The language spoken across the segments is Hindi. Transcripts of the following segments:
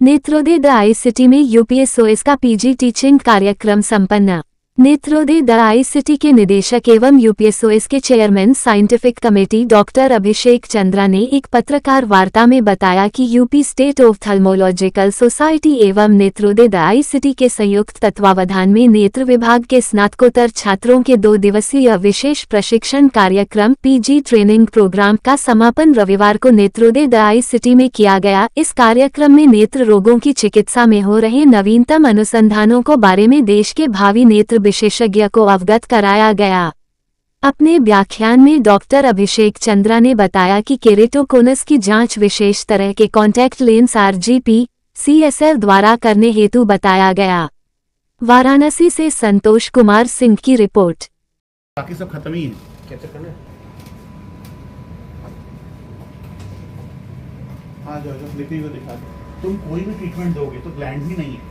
नेत्रोदय द आई सिटी में यूपीएसओएस का पीजी टीचिंग कार्यक्रम संपन्न। नेत्रोदय द आई सिटी के निदेशक एवं यूपीएसओएस के चेयरमैन साइंटिफिक कमेटी डॉक्टर अभिषेक चंद्रा ने एक पत्रकार वार्ता में बताया कि यूपी स्टेट ऑफ्थल्मोलॉजिकल सोसाइटी एवं नेत्रोदय द आई सिटी के संयुक्त तत्वावधान में नेत्र विभाग के स्नातकोत्तर छात्रों के 2 दिवसीय विशेष प्रशिक्षण कार्यक्रम पीजी ट्रेनिंग प्रोग्राम का समापन रविवार को नेत्रोदय द आई सिटी में किया गया। इस कार्यक्रम में नेत्र रोगों की चिकित्सा में हो रहे नवीनतम अनुसंधानों को बारे में देश के भावी नेत्र विशेषज्ञ को अवगत कराया गया। अपने व्याख्यान में डॉक्टर अभिषेक चंद्रा ने बताया कि केरेटोकोनस की जांच विशेष तरह के कॉन्टैक्ट लेंस RGP CSF द्वारा करने हेतु बताया गया। वाराणसी से संतोष कुमार सिंह की रिपोर्ट। बाकी सब खत्म ही है। क्या चक्कर है? हाँ जो लिपि को दिखा दो। तुम कोई भी ट्रीटमेंट दोगे तो ग्लैंड ही नहीं है,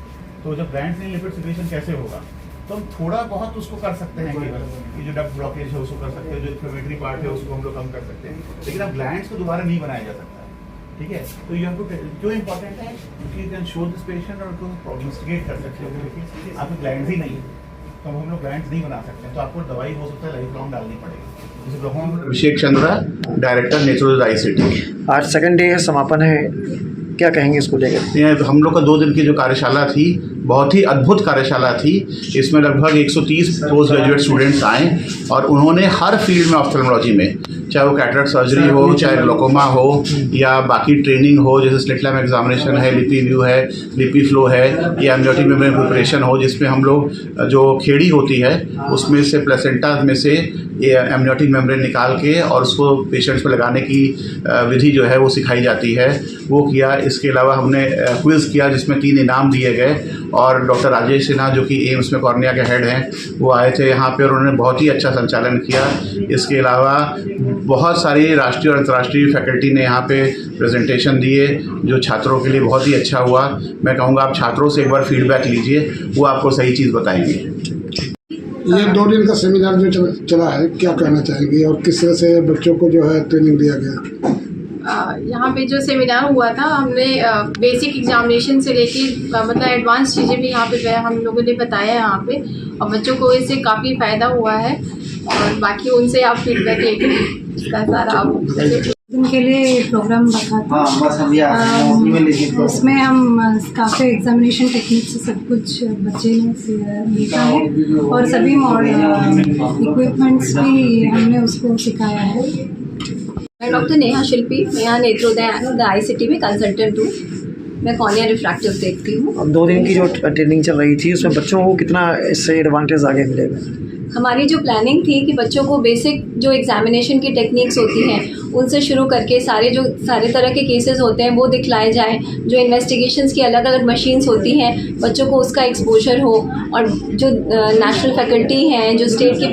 तो जब ग्लैंड नहीं लिपिड सिक्रेशन कैसे होगा? तो हम थोड़ा बहुत उसको कर सकते हैं केवल, ये जो डक्ट ब्लॉकेज है उसको कर सकते हैं, जो इन्फ्लेमेटरी पार्ट है उसको हम लोग कम कर सकते हैं, लेकिन अब ग्लैंड्स को दोबारा नहीं बनाया जा सकता। ठीक है, तो यू हैव टू, क्यों इंपॉर्टेंट है? क्योंकि you can show this patient और उनको प्रोग्नोस्टिकेट कर सकते हो कि आपके ग्लैंड्स ही नहीं है, तो हम लोग ग्लैंड्स नहीं बना सकते, तो आपको दवाई हो सकता है लाइफ लॉन्ग डालनी पड़ेगी। अभिषेक चंद्रा, डायरेक्टर नेत्रोदय आईसीटी। आज सेकंड डे समापन है, क्या कहेंगे इसको लेकर? हम लोग का 2 दिन की जो कार्यशाला थी, बहुत ही अद्भुत कार्यशाला थी। इसमें लगभग 130 पोस्ट ग्रेजुएट स्टूडेंट्स आए और उन्होंने हर फील्ड में ऑफ्थल्मोलॉजी में, चाहे वो कैटरेक्ट सर्जरी हो, चाहे ग्लोकोमा हो या बाकी ट्रेनिंग हो, जैसे स्लिट लैम्प एग्जामिनेशन है, लिपि व्यू है, लिपि फ्लो है, या एमनियोटिक मेम्ब्रेन प्रिपरेशन हो, जिसमें हम लोग जो खेड़ी होती है उसमें से प्लेसेंटा में से एमनियोटिक मेम्ब्रेन निकाल के और उसको पेशेंट्स पर लगाने की विधि जो है वो सिखाई जाती है, वो किया। इसके अलावा हमने क्विज़ किया जिसमें 3 इनाम दिए गए और डॉक्टर राजेश सिन्हा जो कि एम्स में कॉर्निया के हेड हैं वो आए थे यहाँ पे और उन्होंने बहुत ही अच्छा संचालन किया। इसके अलावा बहुत सारी राष्ट्रीय और अंतर्राष्ट्रीय फैकल्टी ने यहाँ पे प्रेजेंटेशन दिए जो छात्रों के लिए बहुत ही अच्छा हुआ। मैं कहूँगा आप छात्रों से एक बार फीडबैक लीजिए, वो आपको सही चीज़ बताएंगे। ये 2 दिन का सेमिनार जो चला है, क्या कहना चाहेंगे और किस तरह से बच्चों को जो है ट्रेनिंग दिया गया? यहाँ पे जो सेमिनार हुआ था, हमने बेसिक एग्जामिनेशन से लेके मतलब एडवांस चीज़ें भी यहाँ पे हम लोगों ने बताया यहाँ पे, और बच्चों को इससे काफ़ी फ़ायदा हुआ है। और बाकी उनसे आप फीडबैक लेके इसका सारा आप उनके लिए प्रोग्राम रखा था। उसमें हम काफ़ी एग्जामिनेशन टेक्निक से सब कुछ बच्चे ने सीखा है और सभी इक्विपमेंट्स भी हमने उसको सिखाया है। मैं डॉक्टर नेहा शिल्पी, मैं यहाँ नेत्रोदय आईसीटी में कंसल्टेंट हूँ। मैं कॉर्निया रिफ्रैक्टिव देखती हूँ। अब 2 दिन की जो ट्रेनिंग चल रही थी उसमें बच्चों को कितना इससे एडवांटेज आगे मिलेगा? हमारी जो प्लानिंग थी कि बच्चों को बेसिक जो एग्जामिनेशन की टेक्निक्स होती हैं उनसे शुरू करके सारे तरह के केसेस होते हैं वो दिखलाए जाएं, जो इन्वेस्टिगेशंस की अलग अलग मशीन्स होती हैं बच्चों को उसका एक्सपोजर हो, और जो नेशनल फैकल्टी हैं, जो स्टेट की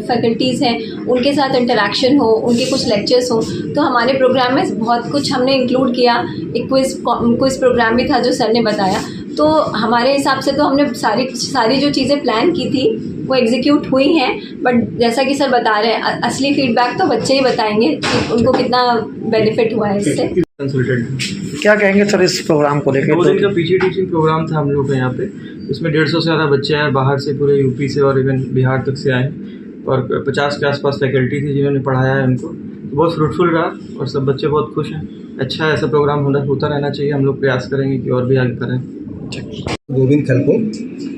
फैकल्टीज़ हैं उनके साथ इंटरेक्शन हो, उनके कुछ लेक्चर्स हो। तो हमारे प्रोग्राम में बहुत कुछ हमने इंक्लूड किया। एक क्विज़ प्रोग्राम भी था जो सर ने बताया। तो हमारे हिसाब से तो हमने सारी जो चीज़ें प्लान की थी वो एग्जीक्यूट हुई हैं, बट जैसा कि सर बता रहे हैं असली फीडबैक तो बच्चे ही बताएंगे कि उनको कितना बेनिफिट हुआ है इससे। कंसल्टेंट क्या कहेंगे सर इस प्रोग्राम को लेकर? 2 दिन का पीजी टीचिंग प्रोग्राम था हम लोग का यहाँ पे। इसमें 150 से ज़्यादा बच्चे आए, बाहर से पूरे यूपी से और इवन बिहार तक से आए, और 50 के आसपास फैकल्टी थी जिन्होंने पढ़ाया है उनको। तो बहुत फ्रूटफुल रहा और सब बच्चे बहुत खुश हैं। अच्छा ऐसा प्रोग्राम होता रहना चाहिए। हम लोग प्रयास करेंगे कि और भी आगे करें। गोविंद खलको,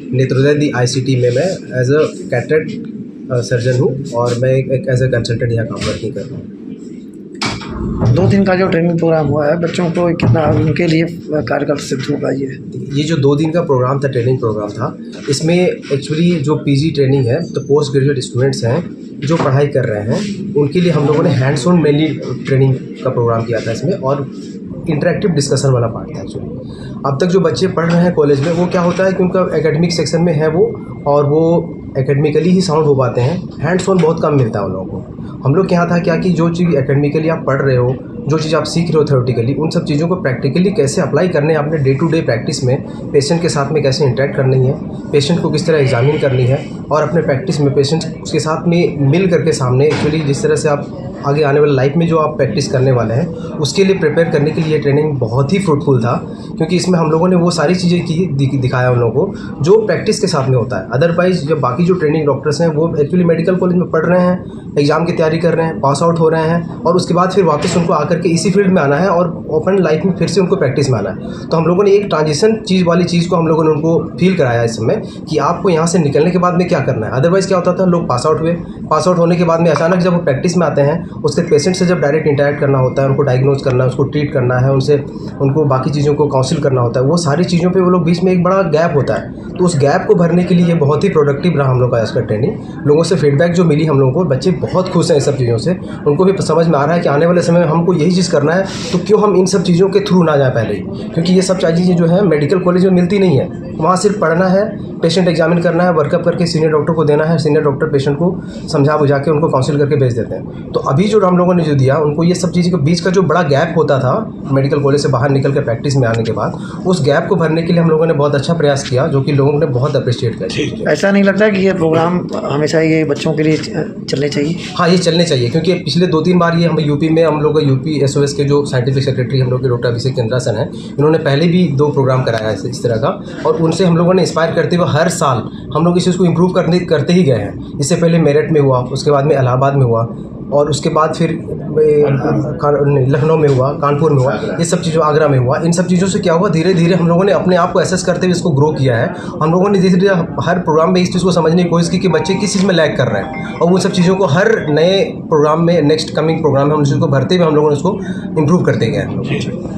नेत्रोदय आईसीटी में मैं एज अ कैटरेक्ट सर्जन हूँ और मैं एक एज अ कंसल्टेंट यहाँ काम वर्किंग कर रहा हूँ। 2 दिन का जो ट्रेनिंग प्रोग्राम हुआ है बच्चों को कितना उनके लिए कारगर सिद्ध होगा? ये जो 2 दिन का प्रोग्राम था, ट्रेनिंग प्रोग्राम था, इसमें एक्चुअली जो पीजी ट्रेनिंग है तो पोस्ट ग्रेजुएट स्टूडेंट्स हैं जो पढ़ाई कर रहे हैं उनके लिए हम लोगों ने हैंड्स ऑन मेनली ट्रेनिंग का प्रोग्राम किया था इसमें, और इंटरेक्टिव डिस्कशन वाला पार्ट था एक्चुअली। अब तक जो बच्चे पढ़ रहे हैं कॉलेज में, वो क्या होता है कि उनका एकेडमिक सेक्शन में है वो, और वो एकेडमिकली ही साउंड हो पाते हैं, हैंड्स ऑन बहुत कम मिलता है उन लोगों को। हम लोग के यहाँ था क्या कि जो चीज़ एकेडमिकली आप पढ़ रहे हो, जो चीज़ आप सीख रहे हो थ्योरेटिकली, उन सब चीज़ों को प्रैक्टिकली कैसे अप्लाई करने हैं अपने डे टू डे प्रैक्टिस में, पेशेंट के साथ में कैसे इंटरेक्ट करनी है, पेशेंट को किस तरह एग्जामिन करनी है, और अपने प्रैक्टिस में पेशेंट के साथ में मिल करके सामने एक्चुअली जिस तरह से आप आगे आने वाले लाइफ में जो आप प्रैक्टिस करने वाले हैं उसके लिए प्रिपेयर करने के लिए ये ट्रेनिंग बहुत ही फ्रूटफुल था, क्योंकि इसमें हम लोगों ने वो सारी चीज़ें दिखाया उन लोगों को जो प्रैक्टिस के साथ में होता है। अदरवाइज जो बाकी जो ट्रेनिंग डॉक्टर्स हैं वो एक्चुअली मेडिकल कॉलेज में पढ़ रहे हैं, एग्ज़ाम की तैयारी कर रहे हैं, पास आउट हो रहे हैं और उसके बाद फिर वापस उनको आकर के इसी फील्ड में आना है और ओपन लाइफ में फिर से उनको प्रैक्टिस में आना है। तो हम लोगों ने एक ट्रांजिशन चीज़ वाली चीज़ को हम लोगों ने उनको फील कराया इस समय कि आपको यहाँ से निकलने के बाद में क्या करना है। अदरवाइज़ क्या होता था, लोग पास आउट हुए, पास आउट होने के बाद में अचानक जब वो प्रैक्टिस में आते हैं उसके पेशेंट से जब डायरेक्ट इंटरेक्ट करना होता है, उनको डायग्नोज करना है, उसको ट्रीट करना है, उनको बाकी चीज़ों को काउंसिल करना होता है, वो सारी चीज़ों पे वो लोग बीच में एक बड़ा गैप होता है। तो उस गैप को भरने के लिए बहुत ही प्रोडक्टिव रहा हम लोग का इसका ट्रेनिंग। लोगों से फीडबैक जो मिली हम लोगों को, बच्चे बहुत खुश हैं इस सब चीज़ों से, उनको भी समझ में आ रहा है कि आने वाले समय में हमको यही चीज़ करना है, तो क्यों हम इन सब चीज़ों के थ्रू ना जाए पहले ही, क्योंकि ये सब चीज़ें जो है मेडिकल कॉलेज में मिलती नहीं है। वहाँ सिर्फ पढ़ना है, पेशेंट एग्जामिन करना है, वर्कअप करके सीनियर डॉक्टर को देना है, सीनियर डॉक्टर पेशेंट को समझा बुझा के उनको काउंसिल करके भेज देते हैं। तो अभी जो हम लोगों ने जो दिया उनको, ये सब चीज़ों के बीच का जो बड़ा गैप होता था मेडिकल कॉलेज से बाहर निकल कर प्रैक्टिस में आने के बाद, उस गैप को भरने के लिए हम लोगों ने बहुत अच्छा प्रयास किया, जो कि लोगों ने बहुत अप्रिशिएट किया। ऐसा नहीं लगता कि ये प्रोग्राम हमेशा ये बच्चों के लिए चलने चाहिए? हाँ, ये चलने चाहिए, क्योंकि पिछले 2-3 बार ये हम यूपी में, हम लोग यूपी SOS के जो साइंटिफिक सेक्रेटरी हम लोग के डॉक्टर अभिषेक चंद्रासन हैं, इन्होंने पहले भी 2 प्रोग्राम कराया है इस तरह का, और उनसे हम लोगों ने इंस्पायर करते हुए हर साल हम लोग इस चीज़ को इम्प्रूव करते ही गए हैं। इससे पहले मेरठ में हुआ, उसके बाद में इलाहाबाद में हुआ, और उसके बाद फिर लखनऊ में हुआ, कानपुर में हुआ, ये सब चीज़ों, आगरा में हुआ। इन सब चीज़ों से क्या हुआ, धीरे धीरे हम लोगों ने अपने आप को एसेस करते हुए इसको ग्रो किया है। हम लोगों ने धीरे धीरे हर प्रोग्राम में इस चीज़ को समझने की कोशिश की कि बच्चे किस चीज़ में लैग कर रहे हैं, और उन सब चीज़ों को हर नए प्रोग्राम में, नेक्स्ट कमिंग प्रोग्राम में हम उसको भरते हुए हम लोगों ने उसको इम्प्रूव करते गए हैं।